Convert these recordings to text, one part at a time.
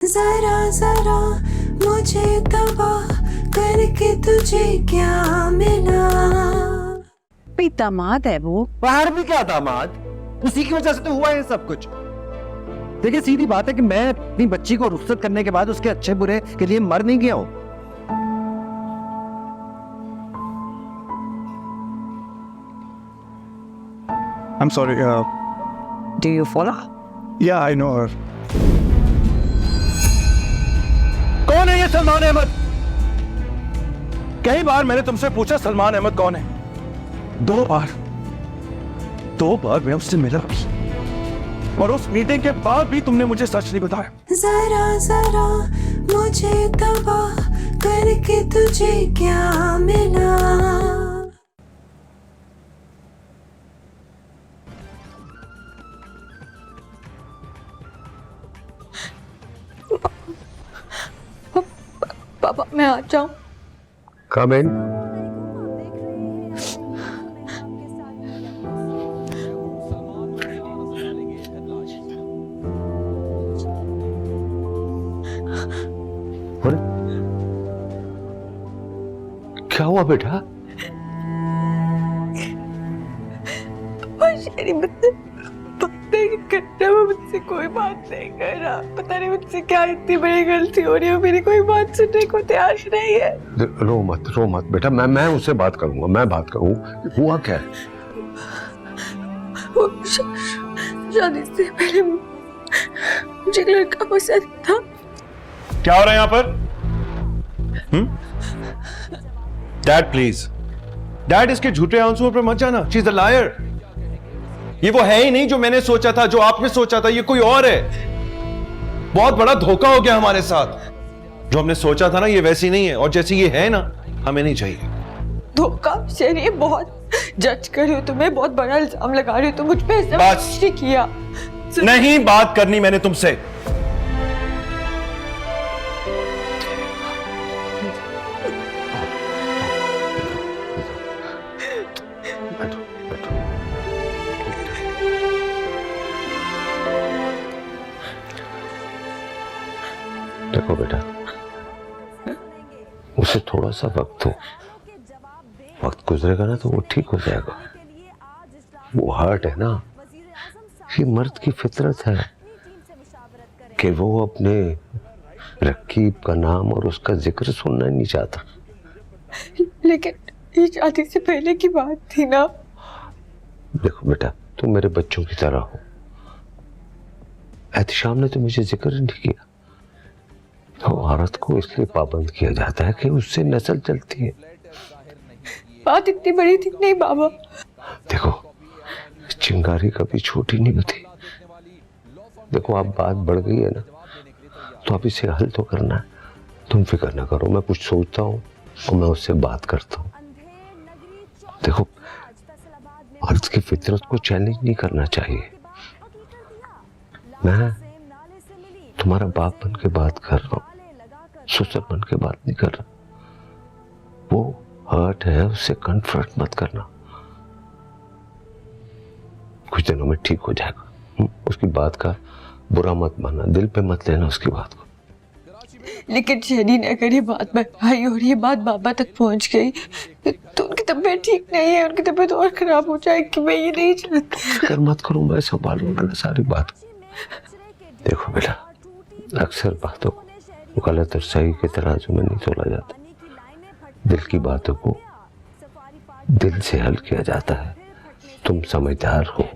जरा जरा मुझे तबाह करके तुझे क्या मिला। भी दामाद है वो। बाहर भी क्या दामाद, उसी की वजह से तो हुआ है सब कुछ। देखिए सीधी बात है कि मैं अपनी बच्ची को रुखसत करने के बाद उसके अच्छे बुरे के लिए मर नहीं गया हूं। I'm sorry. Do you follow? Yeah, I know her. कौन है ये सलमान अहमद? कई बार मैंने तुमसे पूछा सलमान अहमद कौन है। दो बार मैं उससे मिला भी, और उस मीटिंग के बाद भी तुमने मुझे सच नहीं बताया। जरा जरा मुझे तबाह करके तुझे क्या मिला। पापा मैं आ जाऊं? Come in. क्या हुआ बेटा? शेरी मुझसे बात नहीं करता, वो मुझसे कोई बात नहीं कर रहा। पता नहीं मुझसे क्या इतनी बड़ी गलती हो रही है, मेरी कोई बात सुनने को तैयार नहीं है। रो मत बेटा, मैं उससे बात करूंगा, मैं बात करूँ। हुआ क्या है? वो शादी से पहले मुझे एक लड़का पसंद था। क्या हो रहा है यहाँ पर? डैड प्लीज, डैड इसके झूठे आंसुओं पर मत जाना। She is a liar. ये वो है ही नहीं जो मैंने सोचा था, जो आपने सोचा था। ये कोई और है। बहुत बड़ा धोखा हो गया हमारे साथ। जो हमने सोचा था ना, ये वैसी नहीं है, और जैसी ये है ना, हमें नहीं चाहिए। धोखा शेरी, बहुत जज कर रही हो तुम्हें, बहुत बड़ा इल्जाम लगा रही हो तुम मुझ पे। ऐसा बस। नहीं किया। नहीं बात करनी मैंने तुमसे। देखो बेटा, उसे थोड़ा सा वक्त दो। वक्त गुजरेगा ना तो वो ठीक हो जाएगा। वो हार्ट है ना, ये मर्द की फितरत है कि वो अपने रकीब का नाम और उसका जिक्र सुनना ही नहीं चाहता। लेकिन ये शादी से पहले की बात थी ना। देखो बेटा, तुम मेरे बच्चों की तरह हो। एहतिशाम ने तो मुझे जिक्र नहीं किया। तो औरत को इसलिए पाबंद किया जाता है कि उससे नस्ल चलती है। बात इतनी बड़ी थी नहीं बाबा। देखो, चिंगारी कभी छोटी नहीं होती। देखो, अब बात बढ़ गई है ना, तो अब इसे हल तो करना है। तुम फिक्र ना करो, मैं कुछ सोचता हूँ और मैं उससे बात करता हूँ। देखो, औरत की फितरत को चैलेंज नहीं करना चाहिए। मैं तुम्हारा बाप बन के बात कर रहा हूँ, ससुर बन के बात नहीं कर रहा। वो हर्ट है, उससे कन्फ्रंट मत करना। कुछ दिनों में ठीक हो जाएगा। उसकी बात का बुरा मत मानना, दिल पे मत लेना उसकी बात को। लेकिन शहरी ने अगर ये बात बताई और ये बात बाबा तक पहुंच गई तो उनकी तबीयत ठीक नहीं है, उनकी तबीयत और खराब हो जाएगी। मैं ये नहीं चाहती। फिक्र मत करो, मैं संभालूंगा ना सारी बात। देखो बेटा, अक्सर बातों को गलत और सही के तराजू में नहीं तोला जाता। दिल की बातों को दिल से हल किया जाता है। तुम समझदार हो,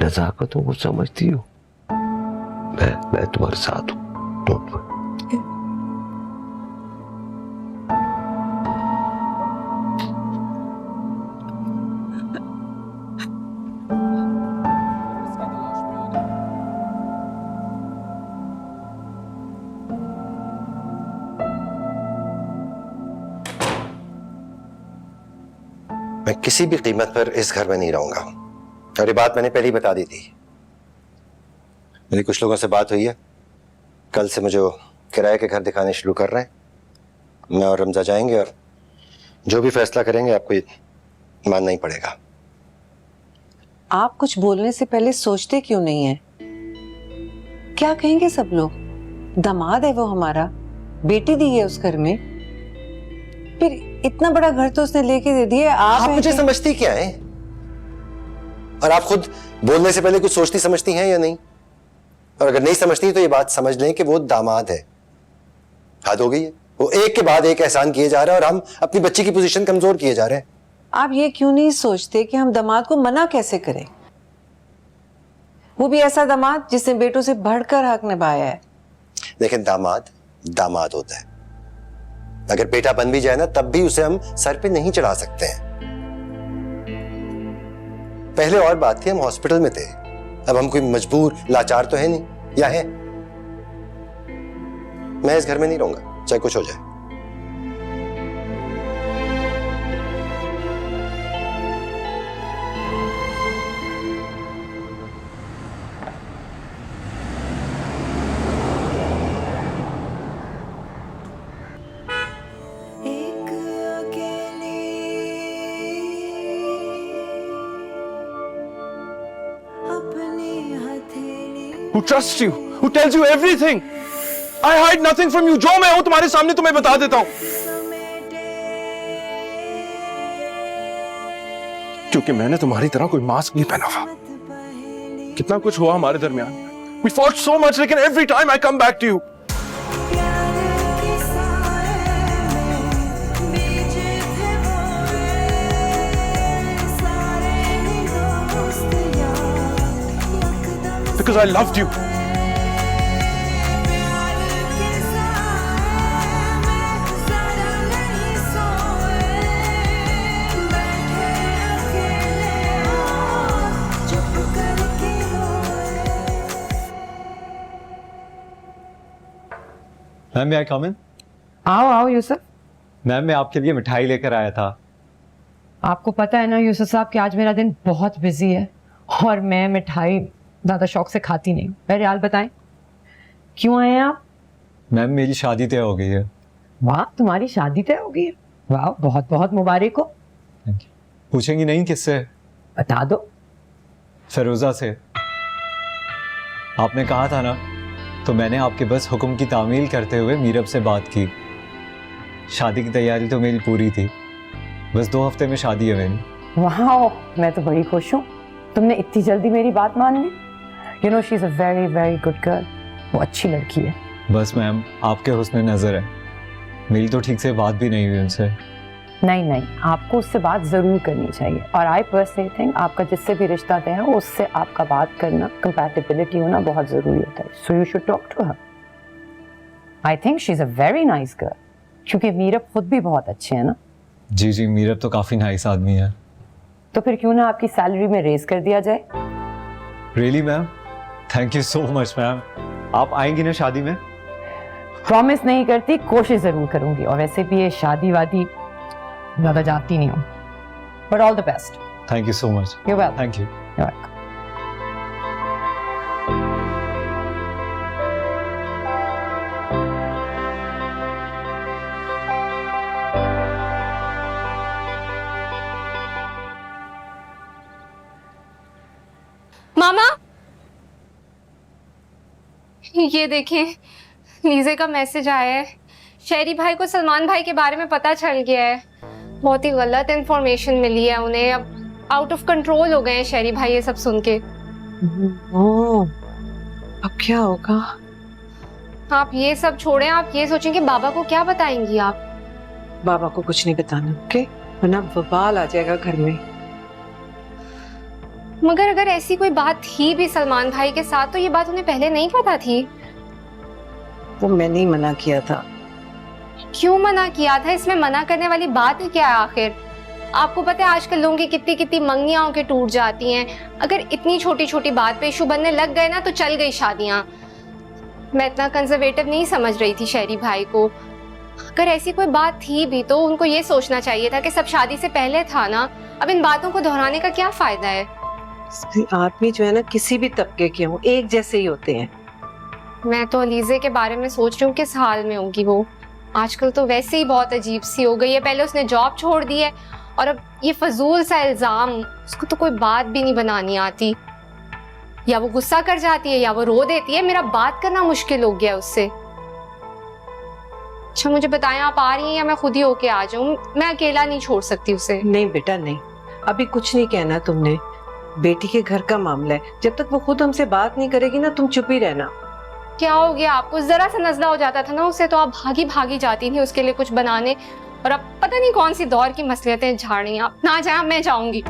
नजाकतों को समझती हो। मैं तुम्हारे साथ हूं। Don't worry. मैं किसी भी कीमत पर इस घर में नहीं रहूंगा, और ये बात मैंने पहले ही बता दी थी। मेरी कुछ लोगों से बात हुई है, कल से मुझे किराए के घर दिखाने शुरू कर रहे हैं। मैं और रमजा जाएंगे और जो भी फैसला करेंगे आपको ये मानना ही पड़ेगा। आप कुछ बोलने से पहले सोचते क्यों नहीं है? क्या कहेंगे सब लोग? दामाद है वो हमारा, बेटी दी है उस घर में, फिर इतना बड़ा घर तो उसने लेके दे दिया। आप मुझे समझती क्या है? और आप खुद बोलने से पहले कुछ सोचती समझती हैं या नहीं? और अगर नहीं समझती तो ये बात समझ लें कि वो दामाद है। हद हो गई है, वो एक के बाद एक एहसान किए जा रहा है और हम अपनी बच्ची की पोजीशन कमजोर किए जा रहे हैं। आप ये क्यों नहीं सोचते कि हम दामाद को मना कैसे करें? वो भी ऐसा दामाद जिसने बेटों से बढ़कर हक निभाया है। लेकिन दामाद दामाद होता है, अगर बेटा बन भी जाए ना तब भी उसे हम सर पे नहीं चढ़ा सकते हैं। पहले और बात थी, हम हॉस्पिटल में थे, अब हम कोई मजबूर लाचार तो है नहीं, या है? मैं इस घर में नहीं रहूंगा चाहे कुछ हो जाए। एक अकेली अपनी हथेली Who trusts you? Who tells you everything? I hide nothing from you. जो मैं हूं तुम्हारे सामने तुम्हें बता देता हूं, क्योंकि मैंने तुम्हारी तरह कोई मास्क नहीं पहना हुआ। कितना कुछ हुआ हमारे दरमियान, we fought so much, लेकिन every time I come back to you. Because I loved you. Ma'am, मैं कम इन? आओ आओ यूसुफ। मैम, मैं आपके लिए मिठाई लेकर आया था। आपको पता है ना यूसुफ साहब कि आज मेरा दिन बहुत बिजी है और मैं मिठाई ज़्यादा शौक से खाती नहीं। बहरहाल बताएं, क्यों आए हैं आप? मैम, मेरी शादी तय हो गई है। वाह, तुम्हारी शादी तय हो गई है? वाह, बहुत बहुत मुबारक हो। पूछेंगी नहीं किससे? बता दो। फिरोजा से। आपने कहा था ना, तो मैंने आपके बस हुक्म की तामील करते हुए मीरब से बात की। शादी की तैयारी तो मेरी पूरी थी, बस 2 हफ्ते में शादी है मेरी। वाह, मैं तो बड़ी खुश हूँ, तुमने इतनी जल्दी मेरी बात मान ली। You know she is a very very good girl, वो अच्छी लड़की है। बस मैम, आपके हुस्न नज़र है, मेरी तो ठीक से बात भी नहीं हुई उनसे। नहीं नहीं, आपको उससे बात ज़रूर करनी चाहिए। और आई पर्सनली थिंक आपका जिससे भी रिश्ता तय है उससे आपका बात करना, कंपैटिबिलिटी होना बहुत ज़रूरी होता है। So you should talk to her. I think she is a very nice girl, क्योंकि मीरब खुद भी बहुत अच्छे हैं ना। जी जी, मीरब तो काफ़ी नाइस आदमी है। तो फिर क्यों ना आपकी सैलरी में रेज कर दिया जाए? Really ma'am? Thank you so much ma'am. आप आएंगी ना शादी में? प्रॉमिस नहीं करती, कोशिश ज़रूर करूंगी। और वैसे भी ये शादी वादी ज़्यादा जाती नहीं हूँ। But all the best. Thank you so much. You welcome. Thank you. You welcome. मामा, ये देखें, लीजे का मैसेज आया है। शहरी भाई को सलमान भाई के बारे में पता चल गया है। बहुत ही गलत इंफॉर्मेशन मिली है उन्हें। अब आउट ऑफ कंट्रोल हो गए हैं शहरी भाई ये सब सुन के। अब क्या होगा? आप ये सब छोड़ें, आप ये सोचें कि बाबा को क्या बताएंगी आप? बाबा को कुछ नहीं बताना, ओके? वरना बवाल आ जाएगा घर में। मगर अगर ऐसी कोई बात थी भी सलमान भाई के साथ, तो ये बात उन्हें पहले नहीं पता थी। वो मैंने ही मना किया था। क्यों मना किया था? इसमें मना करने वाली बात ही क्या है आखिर? आपको पता है आजकल लोगों की कितनी कितनी मंगनियां होके टूट जाती हैं। अगर इतनी छोटी छोटी बात पे इशू बनने लग गए ना, तो चल गई शादियां। मैं इतना कंजर्वेटिव नहीं समझ रही थी शहरी भाई को। अगर ऐसी कोई बात थी भी तो उनको ये सोचना चाहिए था कि सब शादी से पहले था ना। अब इन बातों को दोहराने का क्या फायदा है? आदमी जो है ना, किसी भी तबके के हों, एक जैसे ही होते हैं। मैं तो अलीजे के बारे में सोच रही हूँ किस हाल में होगी वो। आजकल तो वैसे ही बहुत अजीब सी हो गई है। पहले उसने जॉब छोड़ दी है और अब ये फजूल सा इल्जाम। उसको तो कोई बात भी नहीं बनानी आती। या वो गुस्सा कर जाती है या वो रो देती है। मेरा बात करना मुश्किल हो गया उससे। अच्छा मुझे बताएं, आप आ रही हैं या मैं खुद ही होके आ जाऊं? मैं अकेला नहीं छोड़ सकती उसे। नहीं बेटा नहीं, अभी कुछ नहीं कहना तुमने। बेटी के घर का मामला है, जब तक वो खुद हमसे बात नहीं करेगी ना, तुम चुप ही रहना। क्या हो गया आपको? जरा सा नजला हो जाता था ना उसे तो आप भागी भागी जाती थी उसके लिए कुछ बनाने, और अब पता नहीं कौन सी दौर की मसलियतें झाड़ रही हैं। आप ना जाए, मैं जाऊंगी।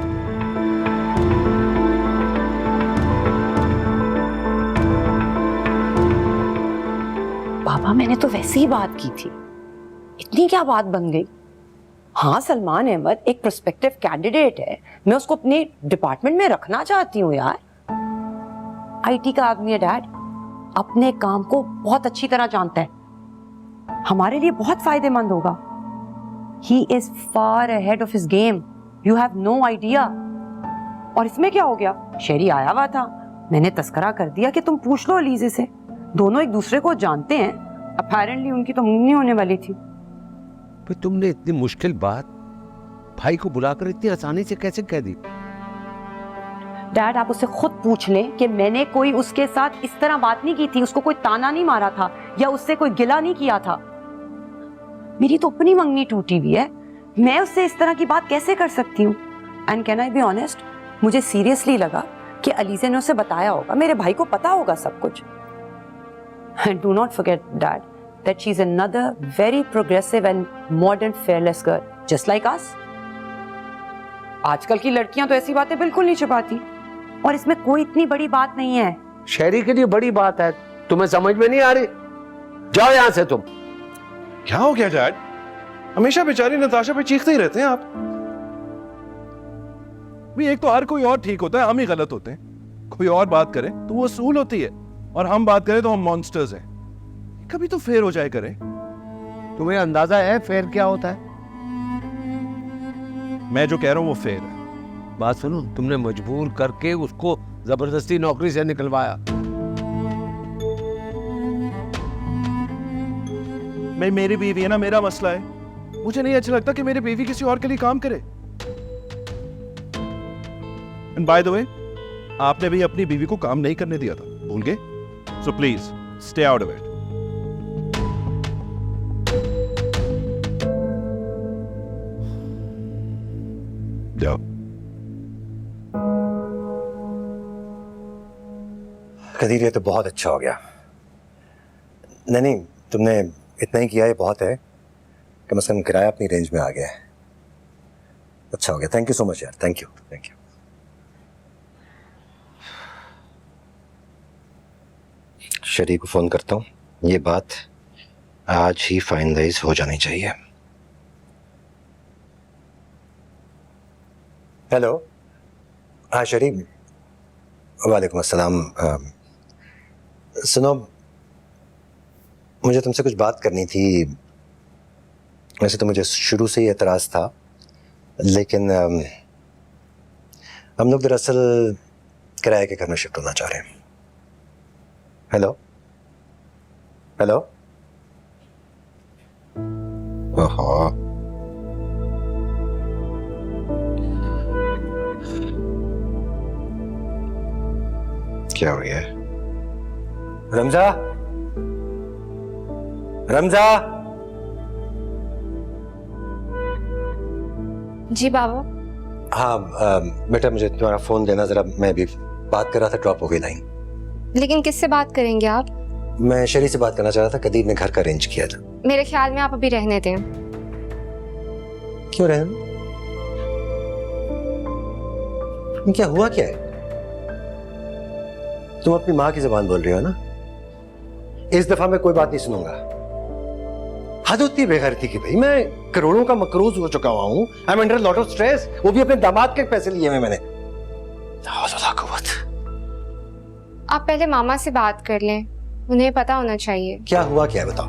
बाबा मैंने तो वैसे ही बात की थी, इतनी क्या बात बन गई? हाँ सलमान अहमद एक प्रोस्पेक्टिव कैंडिडेट है, मैं उसको अपने डिपार्टमेंट में रखना चाहती हूँ यार। आईटी का आदमी है डैड, अपने काम को बहुत अच्छी तरह जानता है, हमारे लिए बहुत फायदेमंद होगा। He is far ahead of his game. You have no idea. और इसमें क्या हो गया? शेरी आया हुआ था, मैंने तस्करा कर दिया कि तुम पूछ लो अलीजे से, दोनों एक दूसरे को जानते हैं। अपेरेंटली उनकी तो मुंगनी होने वाली थी। पर तुमने इतनी मुश्किल बात भाई को बुलाकर इतनी आसानी से कैसे कह दी? डैड आप उससे खुद पूछ लें कि मैंने कोई उसके साथ इस तरह बात नहीं की थी, उसको कोई ताना नहीं मारा था या उससे कोई गिला नहीं किया था। मेरी तो अपनी मंगनी टूटी हुई है, मैं उससे इस तरह की बात कैसे कर सकती हूँ? And can I be honest, मुझे सीरियसली लगा कि अलीज़ा ने उसे बताया होगा, मेरे भाई को पता होगा सब कुछ। And do not forget dad that she is another very progressive and modern fearless girl just like us. आजकल की लड़कियां तो ऐसी बातें बिल्कुल नहीं छुपाती, और इसमें कोई इतनी बड़ी बात नहीं है। शहरी के लिए बड़ी बात है, तुम्हें समझ में नहीं आ रही? जाओ यहां से तुम। क्या हो गया डैड? हमेशा बेचारी नताशा पे चीखते ही रहते हैं आप। भी एक तो हर कोई और ठीक होता है, हम ही गलत होते हैं। कोई और बात करे तो वो असूल होती है, और हम बात करें तो हम मॉन्स्टर्स हैं। कभी तो फेयर हो जाए करें। तुम्हें अंदाजा है फेयर क्या होता है? मैं जो कह रहा हूं वो फेयर है। बात सुनो, तुमने मजबूर करके उसको जबरदस्ती नौकरी से निकलवाया। मैं मेरी बीवी है ना, मेरा मसला है। मुझे नहीं अच्छा लगता कि मेरी बीवी किसी और के लिए काम करे। एंड बाय द वे, आपने भी अपनी बीवी को काम नहीं करने दिया था, भूल गए? So please stay out of it. जाओ। कदीर ये तो बहुत अच्छा हो गया। नहीं, तुमने इतना ही किया, ये बहुत है। कम से कम किराया अपनी रेंज में आ गया है। अच्छा हो गया, थैंक यू सो मच यार, थैंक यू थैंक यू। शरी को फोन करता हूँ, ये बात आज ही फाइनलाइज हो जानी चाहिए। हेलो, हाँ शरी, वालेकुम अस्सलाम। सुनो, मुझे तुमसे कुछ बात करनी थी। वैसे तो मुझे शुरू से ही एतराज़ था, लेकिन हम लोग दरअसल किराए के घर में शिफ्ट होना चाह रहे हैं। हेलो हेलो, ओहो, क्या हो गया? रमजा, रमजा। जी बाबा। हाँ बेटा, मुझे तुम्हारा फोन देना जरा, मैं भी बात कर रहा था, ड्रॉप हो गई लाइन। लेकिन किससे बात करेंगे आप? मैं शरी से बात करना चाह रहा था, कदीर ने घर का अरेंज किया था। मेरे ख्याल में आप अभी रहने दें। क्यों रहने? क्या हुआ, क्या है? तुम अपनी माँ की जुबान बोल रही हो ना? इस दफा मैं कोई बात नहीं सुनूंगा। हद होती है बेगैरती की भाई। मैं करोड़ों का मकरूज हो चुका हुआ हूं। I am under lot of stress, वो भी अपने दामाद के पैसे लिए हुए मैंने। आप पहले मामा से बात कर लें, उन्हें पता होना चाहिए। क्या हुआ, क्या है बताओ।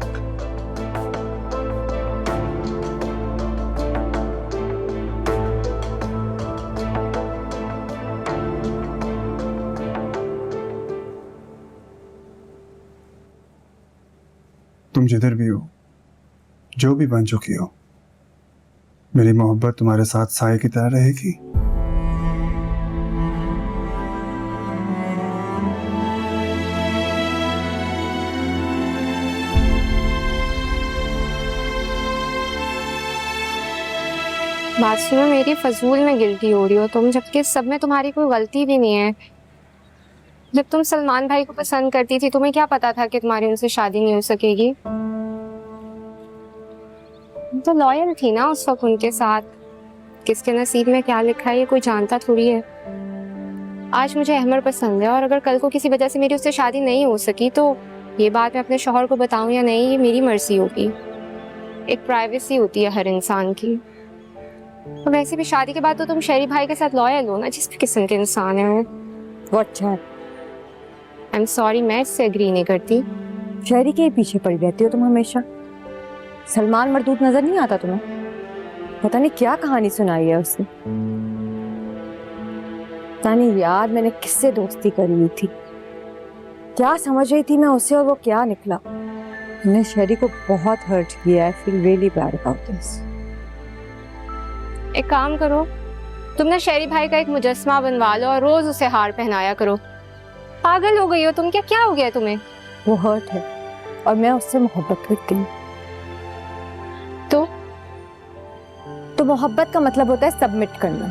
तुम जिधर भी हो, जो भी बन चुकी हो, मेरी मोहब्बत तुम्हारे साथ साए की तरह रहेगी। बात सुनो, मेरी फजूल में गिल्टी हो रही हो तुम, जबकि इस सब में तुम्हारी कोई गलती भी नहीं है। जब तुम सलमान भाई को पसंद करती थी, तुम्हें क्या पता था कि तुम्हारी उनसे शादी नहीं हो सकेगी? तो लॉयल थी ना उस वक्त उनके साथ। किसके नसीब में क्या लिखा है ये कोई जानता थोड़ी है। आज मुझे अहमर पसंद है और अगर कल को किसी वजह से मेरी उससे शादी नहीं हो सकी तो ये बात मैं अपने शौहर को बताऊं या नहीं, ये मेरी मर्जी होगी। एक प्राइवेसी होती है हर इंसान की। और वैसे भी शादी के बाद तो तुम शहरी भाई के साथ लॉयल हो ना, जिस भी किस्म के इंसान है वो। व्हाट आई एम सॉरी, मैं इससे एग्री नहीं करती। शहरी के ही पीछे पड़ी रहती हो तुम हमेशा। सलमान मरदूद नजर नहीं आता तुम्हें? पता नहीं क्या कहानी सुनाई है उसने। पता नहीं यार मैंने किससे दोस्ती कर ली थी, क्या समझ रही थी मैं उसे और वो क्या निकला। मैंने शहरी को बहुत हर्ट किया। I feel really bad about this. एक काम करो, तुम ना शहरी भाई का एक मुजस्मा बनवा लो और रोज उसे हार पहनाया करो। पागल हो गई हो तुम क्या? क्या हो गया तुम्हें? वो हर्ट है और मैं उससे मोहब्बत करती हूँ। तो मोहब्बत का मतलब होता है सबमिट करना।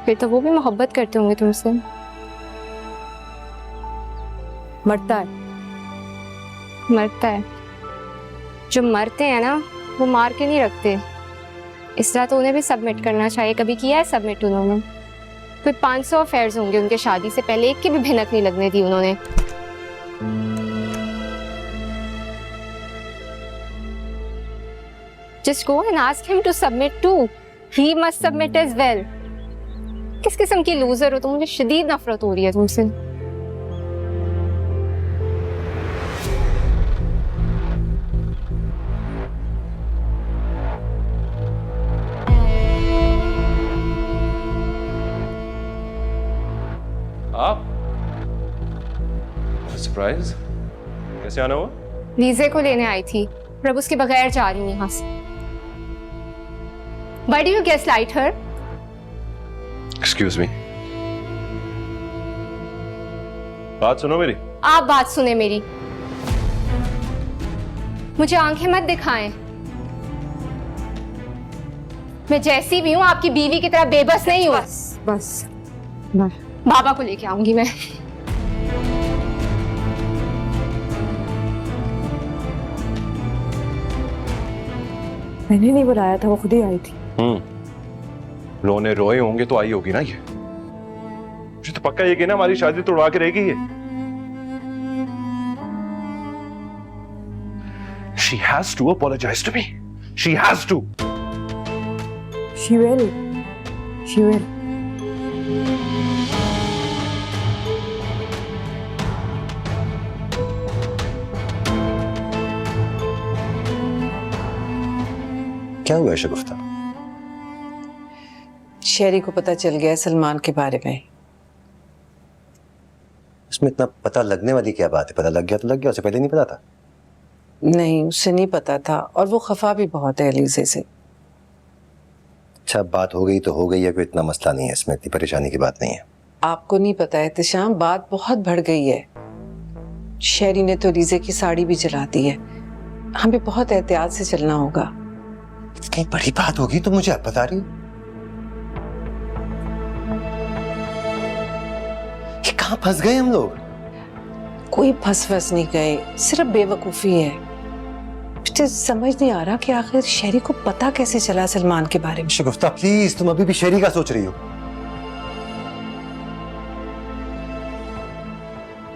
फिर तो वो भी मोहब्बत करते होंगे तुमसे। मरता है। मरता है? जो मरते हैं ना वो मार के नहीं रखते, इस तरह तो उन्हें भी सबमिट करना चाहिए। कभी किया है सबमिट उन्होंने? कोई 500 अफेयर्स होंगे उनके शादी से पहले, एक की भी भिनक नहीं लगने दी उन्होंने। Just go and ask him to submit too. He must submit as well. किस किस्म की लूजर हो तुम? मुझे शदीद नफरत हो रही है तुमसे। आप सरप्राइज कैसे आना हुआ? लीजे को लेने आई थी, पर अब उसके बगैर जा रही हूँ यहाँ से। Why do you gaslight her? Excuse me, बात सुनो मेरी। आप बात सुने मेरी, मुझे आंखें मत दिखाएं। मैं जैसी भी हूँ आपकी बीवी की तरह बेबस नहीं हूँ। बस बाबा को लेके आऊंगी मैं। मैंने नहीं बुलाया था, वो खुद ही आई थी। रोने रोए होंगे तो आई होगी ना ये। मुझे तो पक्का यकीन है हमारी शादी तोड़वा के रहेगी ये। She has to apologize to me. She has to. She will. She will. क्या हुआ शगुफ्ता? शेरी को पता चल गया सलमान के बारे में। इसमें इतना पता लगने वाली क्या बात है? पता लग गया तो लग गया, उसे पहले नहीं पता था? नहीं, उसे नहीं पता था और वो खफा भी बहुत है लीजे से। अच्छा, बात हो गई तो हो गई है, कोई इतना मसला नहीं है इसमें, इतनी परेशानी की बात नहीं है। आपको नहीं पता है एहतिशाम, बात बहुत बढ़ गई है। शेरी ने तो लीजे की साड़ी भी जला दी है। हमें बहुत एहतियात से चलना होगा। इतनी बड़ी बात होगी तो मुझे अब बता रही हो? कि कहां फंस गए हम लोग? कोई फंस नहीं गए, सिर्फ बेवकूफी है। मुझे समझ नहीं आ रहा कि आखिर शेरी को पता कैसे चला सलमान के बारे में। शगुफ्ता प्लीज, तुम अभी भी शेरी का सोच रही हो।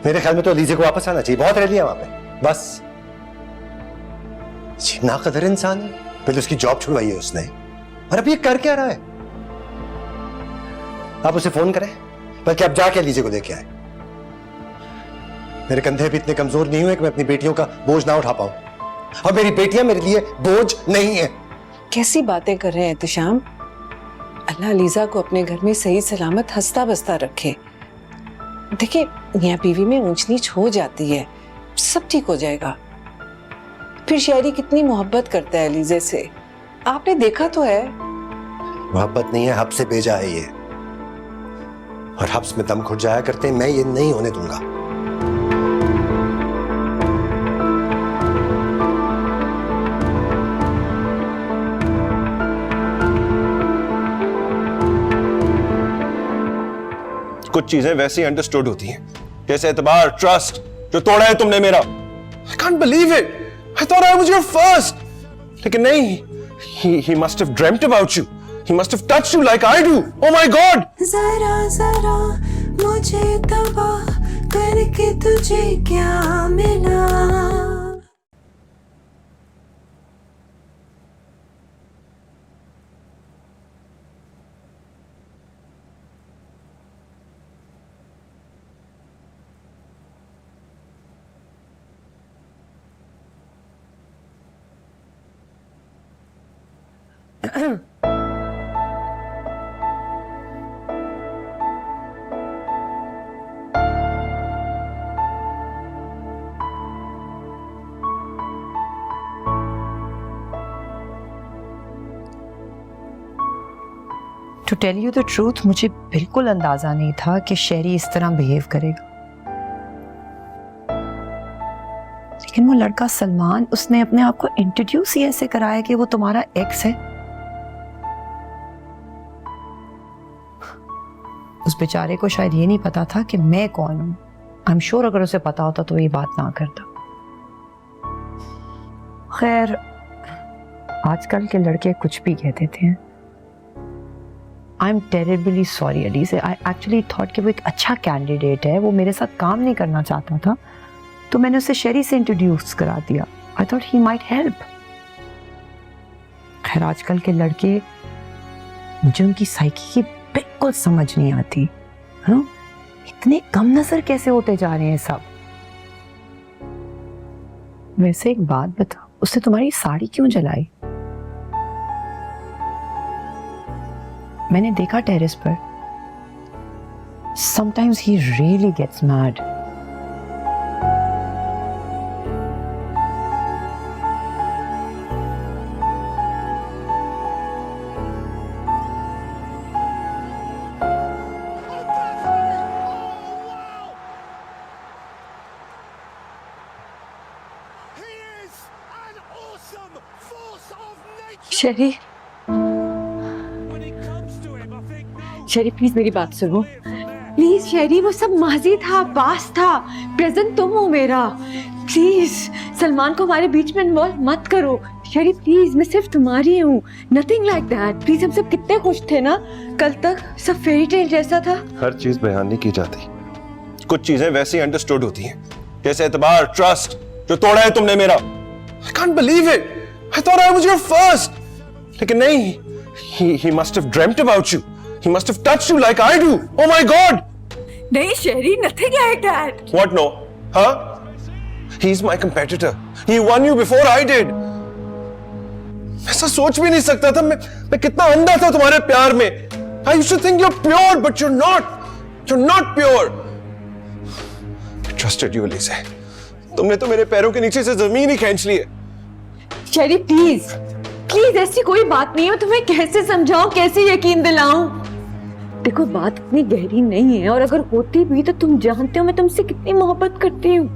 मेरे ख्याल में तो लीजे को वापस आना चाहिए, बहुत रह लिया वहां पे बस। नाकदर इंसान है, पहले उसकी जॉब छुड़वाई है उसने और अब ये कर क्या रहा है? आप उसे फोन करें, बल्कि अब जाके लीजे को लेके आए। मेरे कंधे भी इतने कमजोर नहीं हुए कि मैं अपनी बेटियों का बोझ ना उठा पाऊं, और मेरी बेटियां मेरे लिए बोझ नहीं है। कैसी बातें कर रहे हैं एहतिशाम? अल्लाह लीजा को अपने घर में सही सलामत हंसता बसता रखे। देखिए, मियां बीवी में ऊंच नीच हो जाती है, सब ठीक हो जाएगा। फिर शेरी कितनी मोहब्बत करता है लीजे से, आपने देखा तो है। मोहब्बत नहीं है, हब से भेजा है ये, और हब्स में दम घुट जाया करते हैं। मैं ये नहीं होने दूंगा। कुछ चीजें वैसे ही अंडरस्टूड होती हैं, जैसे एतबार, ट्रस्ट जो तोड़ा है तुमने मेरा। I can't believe it. I thought I was your first. लेकिन नहीं, he must have dreamt about you. He must have touched you like I do. Oh my God. जरा जरा मुझे तबाह करके तुझे क्या मिला। To tell you the truth, मुझे बिल्कुल अंदाजा नहीं था कि शेरी इस तरह बिहेव करेगा। लेकिन वो लड़का सलमान, उसने अपने आप को इंट्रोड्यूस ही ऐसे कराया कि वो तुम्हारा एक्स है। उस बेचारे को शायद ये नहीं पता था कि मैं कौन हूं। आई एम श्योर अगर उसे पता होता तो ये बात ना करता। खैर, आजकल के लड़के कुछ भी कह देते हैं। I am terribly sorry Ali's, I actually thought कि वो एक अच्छा कैंडिडेट है, वो मेरे साथ काम नहीं करना चाहता था, तो मैंने उसे शेरी से इंट्रोड्यूस करा दिया। I thought he might help. खैर, आजकल के लड़के, मुझे उनकी साइकी की बिल्कुल समझ नहीं आती है। इतने कम नजर कैसे होते जा रहे हैं सब। वैसे एक बात बता, उसने तुम्हारी साड़ी क्यों जलाई? मैंने देखा टेरेस पर। Sometimes he really gets mad. Sheri, Sheri please मेरी बात सुनो। प्लीज शेरी, वो सब माजी था, पास था, प्रेजेंट तुम हो मेरा। प्लीज सलमान को हमारे बीच में इन्वॉल्व मत करो। शेरी प्लीज, मैं सिर्फ तुम्हारी हूँ, नथिंग लाइक दैट। प्लीज, हम सब कितने खुश थे ना कल तक, सब फेरी टेल जैसा था। हर चीज बयान नहीं की जाती, कुछ चीजें वैसे ही अंडरस्टूड होती हैं, जैसे एतबार, ट्रस्ट जो तोड़ा है तुमने मेरा। I can't believe it. I thought I was your first. लेकिन नहीं, he must have dreamt about you. He must have touched you like I do. Oh my God. नहीं शेरी, nothing like that. What no? Huh? He's my competitor. He won you before I did. ऐसा सोच भी नहीं सकता था मैं कितना अंधा था तुम्हारे प्यार में। I used to think you're pure, but you're not. You're not pure. I trusted you, Elise. तुमने तो मेरे पैरों के नीचे से जमीन ही खींच ली है। शेरी प्लीज, प्लीज ऐसी कोई बात नहीं है। तुम्हें कैसे समझाऊं, कैसे यकीन दिलाऊं? देखो, बात इतनी गहरी नहीं है, और अगर होती भी तो तुम जानते हो मैं तुमसे कितनी मोहब्बत करती हूँ।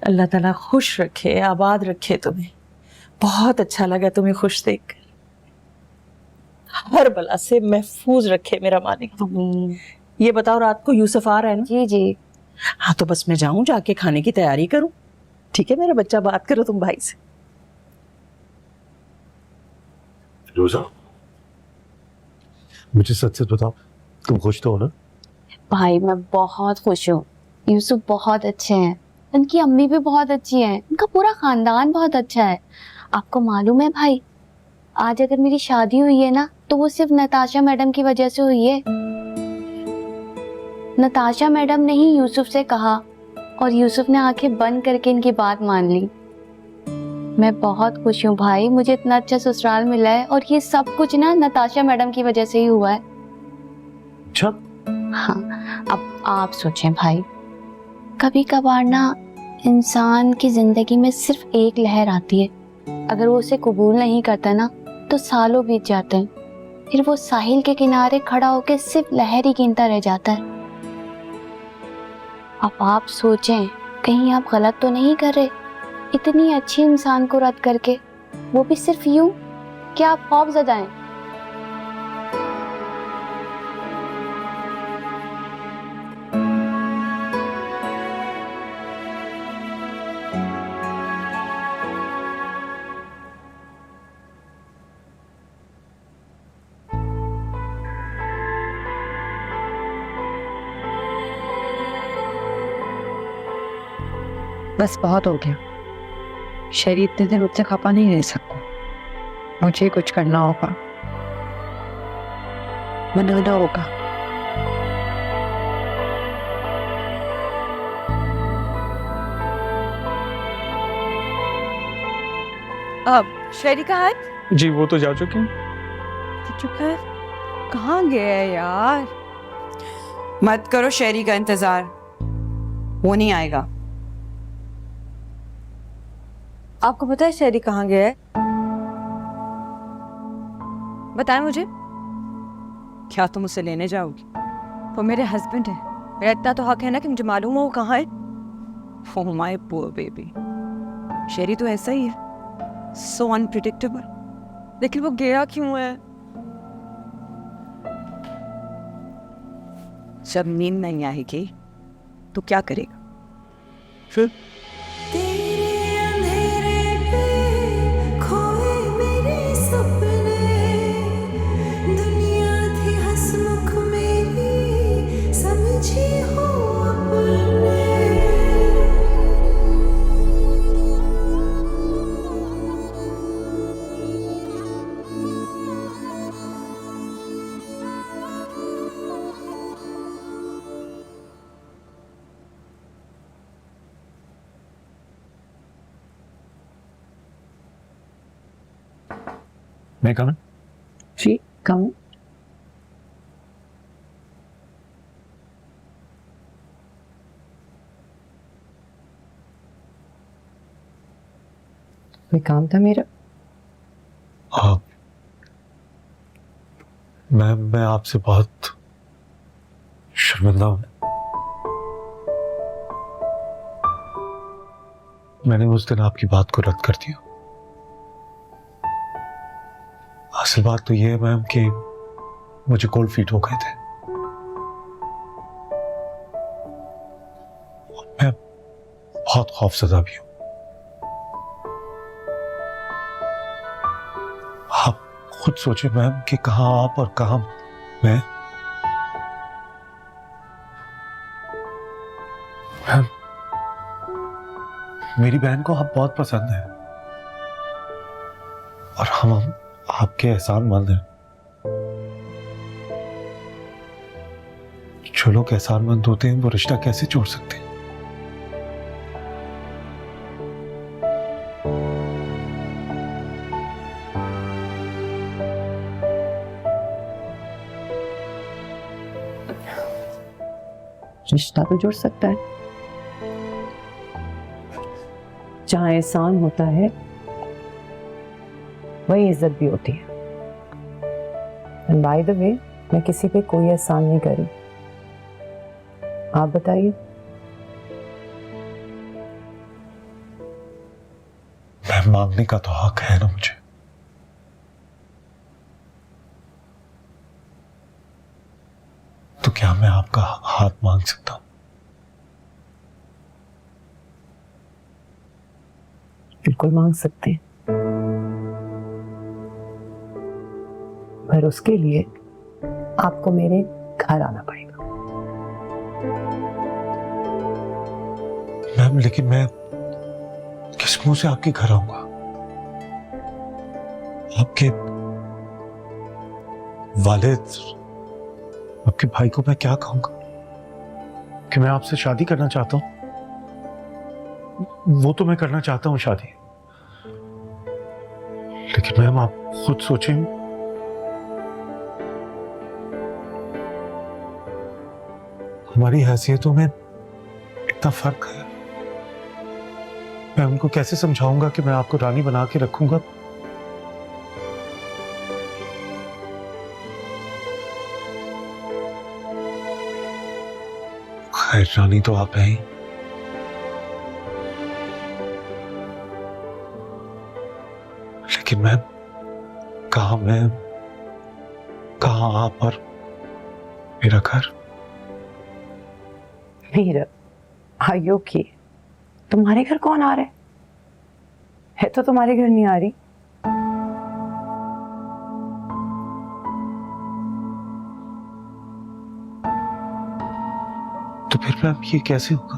अल्लाह ताला खुश रखे, आबाद रखे तुम्हें। बहुत अच्छा लगा तुम्हें खुश देखकर। हर बला से महफूज रखे मेरा मालिक। ये बताओ, रात को यूसुफ आ रहा है ना? जी जी। हाँ, तो बस मैं जाऊं, जाके खाने की तैयारी करूं। ठीक है मेरा बच्चा, बात करो तुम भाई से। रोजा, मुझे सच सच बताओ, तुम खुश तो हो ना? भाई मैं बहुत खुश हूँ। यूसुफ बहुत अच्छे हैं, उनकी अम्मी भी बहुत अच्छी हैं, उनका पूरा खानदान बहुत अच्छा है। आपको मालूम है भाई, आज अगर मेरी शादी हुई है ना तो वो सिर्फ नताशा मैडम की वजह से हुई है। नताशा मैडम ने ही यूसुफ से कहा और यूसुफ ने आंखें बंद करके इनकी बात मान ली। मैं बहुत खुश हूँ भाई, मुझे इतना अच्छा ससुराल मिला है और ये सब कुछ ना नताशा मैडम की वजह से ही हुआ है। अच्छा। हाँ, अब आप सोचें भाई, कभी कभार ना इंसान की जिंदगी में सिर्फ एक लहर आती है, अगर वो उसे कबूल नहीं करता ना तो सालों बीत जाते हैं, फिर वो साहिल के किनारे खड़ा होकर सिर्फ लहर ही गिनता रह जाता है। अब आप सोचें, कहीं आप गलत तो नहीं कर रहे इतनी अच्छी इंसान को रद्द करके, वो भी सिर्फ यूं? क्या आप खौफज़दा हैं? बस बहुत हो गया। शरी इतने दिन मुझसे खपा नहीं रह सकता, मुझे कुछ करना होगा, मनाना होगा। अब शरी कहाँ है? जी वो तो जा चुके हैं। चुप है, कहाँ गया है यार? मत करो शरी का इंतजार, वो नहीं आएगा। आपको पता है शरी कहाँ गया है? बताएं मुझे। क्या तुम उसे लेने जाओगी? वो मेरे हस्बैंड है, मेरा इतना तो हक है ना कि मुझे मालूम हो वो कहाँ है। ओह माय पुअर बेबी, शरी तो ऐसा ही है, सो अनप्रिडिक्टेबल। लेकिन वो गया क्यों है? जब नींद नहीं आएगी तो क्या करेगा फिर? तेरे अंधेरे पे खोए मेरे सपने, दुनिया थी हंसमुख मेरी, समझी हो अपने। मैं कम जी कम। कोई काम था मेरा? हाँ, मैं आपसे बहुत शर्मिंदा हूं। मैंने उस दिन आपकी बात को रद्द कर दिया। असल बात तो ये है मैम कि मुझे कोल्ड फीट हो गए थे। मैं बहुत खौफजदा भी हूं। आप खुद सोचे मैम कि कहां आप और कहां मैं। मैम, मेरी बहन को आप बहुत पसंद है और हम आपके एहसानमंद हैं। जो लोग एहसानमंद होते हैं वो रिश्ता कैसे जोड़ सकते हैं? रिश्ता तो जुड़ सकता है, जहां एहसान होता है वही इज्जत भी होती है। एंड बाय द वे, मैं किसी पे कोई एहसान नहीं करी। आप बताइए। मैं मांगने का तो हक है ना मुझे। तो क्या मैं आपका हाथ मांग सकता हूं? बिल्कुल मांग सकते हैं, पर उसके लिए आपको मेरे घर आना पड़ेगा। मैम, लेकिन मैं किस मुंह से आपके घर आऊंगा? आपके वालिद, आपके भाई को मैं क्या कहूंगा कि मैं आपसे शादी करना चाहता हूं? वो तो मैं करना चाहता हूं शादी, लेकिन मैम आप खुद सोचें, हमारी हैसियतों में इतना फर्क है। मैं उनको कैसे समझाऊंगा कि मैं आपको रानी बना के रखूंगा? खैर, रानी तो आप हैं ही। लेकिन मैं कहाँ आप और मेरा घर? Meera, are you okay? तुम्हारे घर कौन आ रहा है तो तुम्हारे घर नहीं आ रही। तो फिर मैम ये कैसे होगा?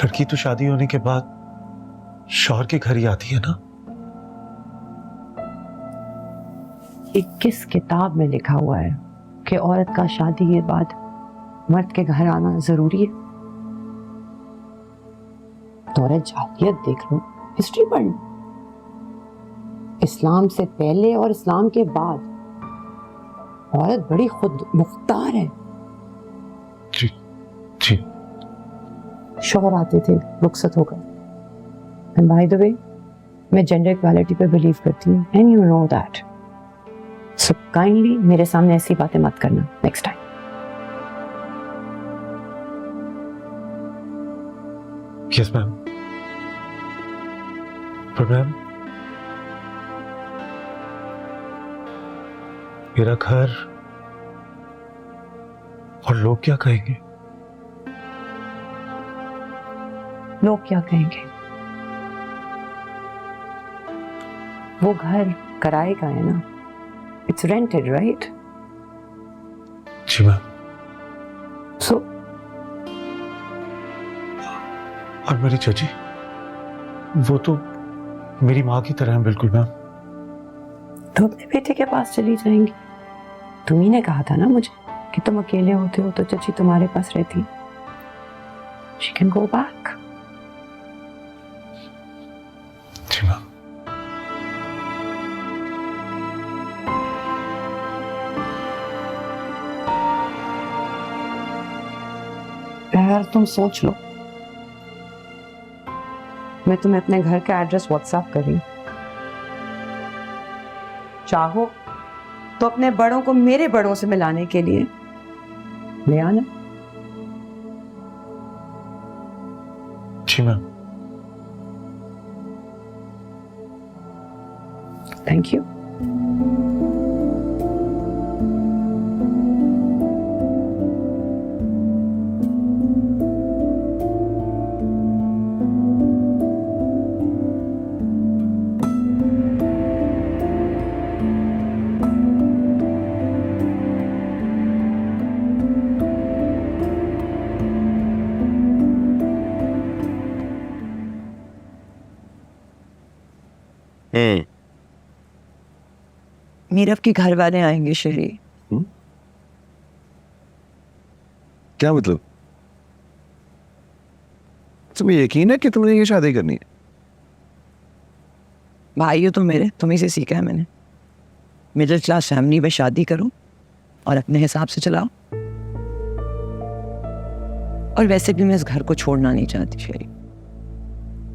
लड़की तो शादी होने के बाद शौहर के घर ही आती है ना? 21 किताब में लिखा हुआ है कि औरत का शादी के बाद मर्द के घर आना जरूरी है। दौरे जाहिलियत देख लो, हिस्ट्री पढ़ लो। इस्लाम से पहले और इस्लाम के बाद औरत बड़ी खुद मुख्तार है। जी जी। शौहर आते थे, रुखसत हो गए। एंड बाय द वे, मैं जेंडर इक्वालिटी पे बिलीव करती हूँ, and you know that. So kindly मेरे सामने ऐसी बातें मत करना नेक्स्ट टाइम। Yes ma'am. पर मैम, मेरा घर और लोग क्या कहेंगे? लोग क्या कहेंगे? वो घर किराए का है ना, इट्स रेंटेड, राइट? जी मैम। सो और मेरी चाची, वो तो मेरी माँ की तरह है बिल्कुल मैम। तो अपने बेटे के पास चली जाएंगी। तुम ही ने कहा था ना मुझे कि तुम अकेले होते हो तो चाची तुम्हारे पास रहती। She can go back. जी मैम। यार तुम सोच लो, मैं तुम्हें अपने घर का एड्रेस व्हाट्सएप कर रही हूं। चाहो तो अपने बड़ों को मेरे बड़ों से मिलाने के लिए ले आना। जी मैम। Thank you. मीरव के घर वाले आएंगे शरी। क्या मतलब? तुम्हें यकीन है कि तुमने ये शादी करनी है? भाई हो तो मेरे, तुम्ही से सीखा है मैंने। मिडिल क्लास फैमिली में शादी करो और अपने हिसाब से चलाओ। और वैसे भी मैं इस घर को छोड़ना नहीं चाहती शरी।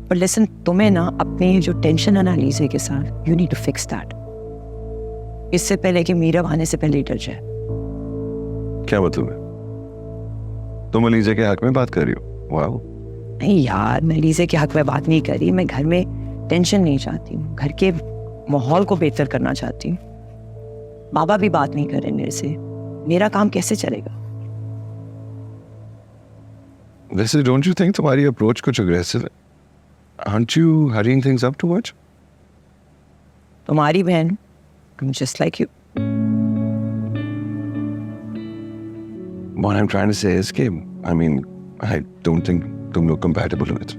पर लिसन, तुम्हें ना अपने जो टेंशन है ना अलीज़े के साथ, you need to fix that. इससे पहले कि मीरव आने से पहले डर जाए। क्या मतलब है? तुम अलीज़े के हक में बात कर रही हो? वाओ। नहीं यार, मैं अलीज़े के हक में बात नहीं कर रही। मैं घर में टेंशन नहीं चाहती हूँ, घर के माहौल को बेहतर करना चाहती हूँ। बाबा भी बात नहीं कर रहे मेरे से। मेरा काम कैसे चलेगा? वैसे डोंट यू थिंक तुम्हारी अप्रोच कुछ अग्रेसिव है? Aren't you hurrying things up too much? तुम्हारी बहन, I'm just like you. What I'm trying to say is कि, I mean, I don't think तुम लोग compatible with. I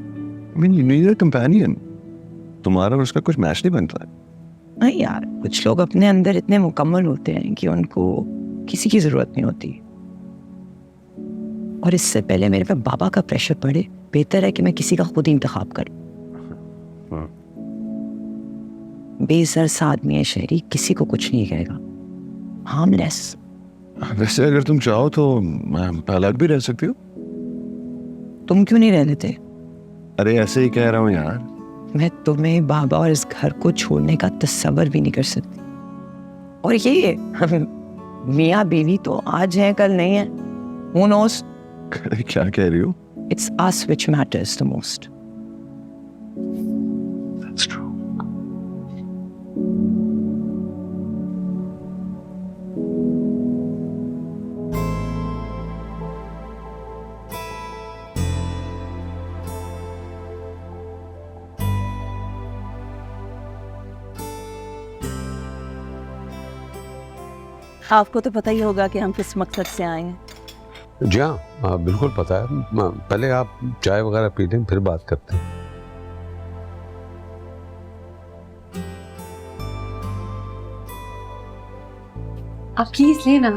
mean, you need a companion. तुम्हारा और उसका कुछ मैच नहीं बनता है। नहीं यार, कुछ लोग अपने अंदर इतने मुकम्मल होते हैं कि उनको किसी की जरूरत नहीं होती। और इससे पहले मेरे पे बाबा का प्रेशर पड़े, बेहतर है कि मैं किसी का खुद ही इंतखाब करूं। बेसर्स आदमी है शहरी, किसी को कुछ नहीं कहेगा, हार्मलेस। वैसे अगर तुम चाहो तो अलग भी रह सकती हो। तुम क्यों नहीं रह लेते? अरे ऐसे ही कह रहा हूँ यार। मैं तुम्हें, बाबा और इस घर को छोड़ने का तस्वर भी नहीं कर सकती। और ये मियाँ बीवी तो आज है कल नहीं है। Who knows? क्या कह रही हो? It's us which matters the most. That's true. आपको तो पता ही होगा कि हम किस मकसद से आए हैं। जी हाँ, बिल्कुल पता है। पहले आप चाय वगैरह पी लें, फिर बात करते हैं। आप प्लीज लेना,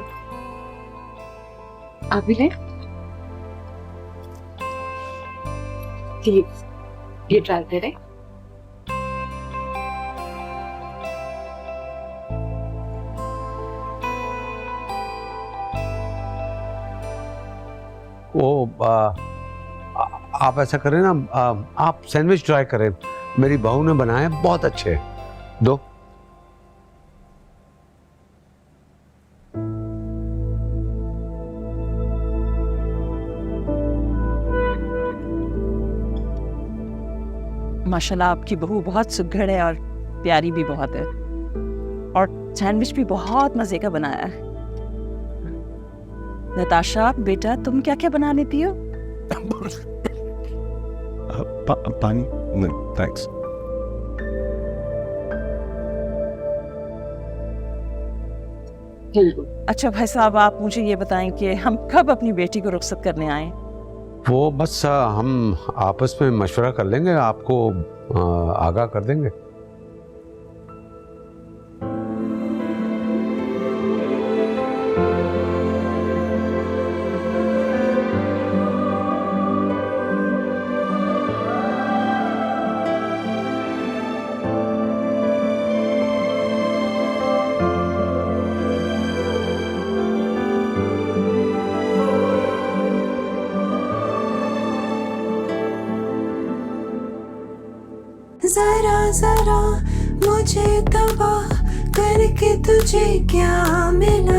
आप भी लें। ये ट्रायल दे रहे। आप ऐसा करें ना, आप सैंडविच ट्राई करें, मेरी बहू ने बनाए हैं, बहुत अच्छे हैं। दो। माशाल्लाह आपकी बहू बहुत सुघड़ है और प्यारी भी बहुत है, और सैंडविच भी बहुत मजे का बनाया है। नताशा बेटा, तुम क्या क्या बना लेती हो? पानी? थैंक्स। अच्छा भाई साहब, आप मुझे ये बताएं कि हम कब अपनी बेटी को रुखसत करने आए? वो बस हम आपस में मशवरा कर लेंगे, आपको आगाह कर देंगे। जरा जरा मुझे तबाह करके तुझे क्या मिला,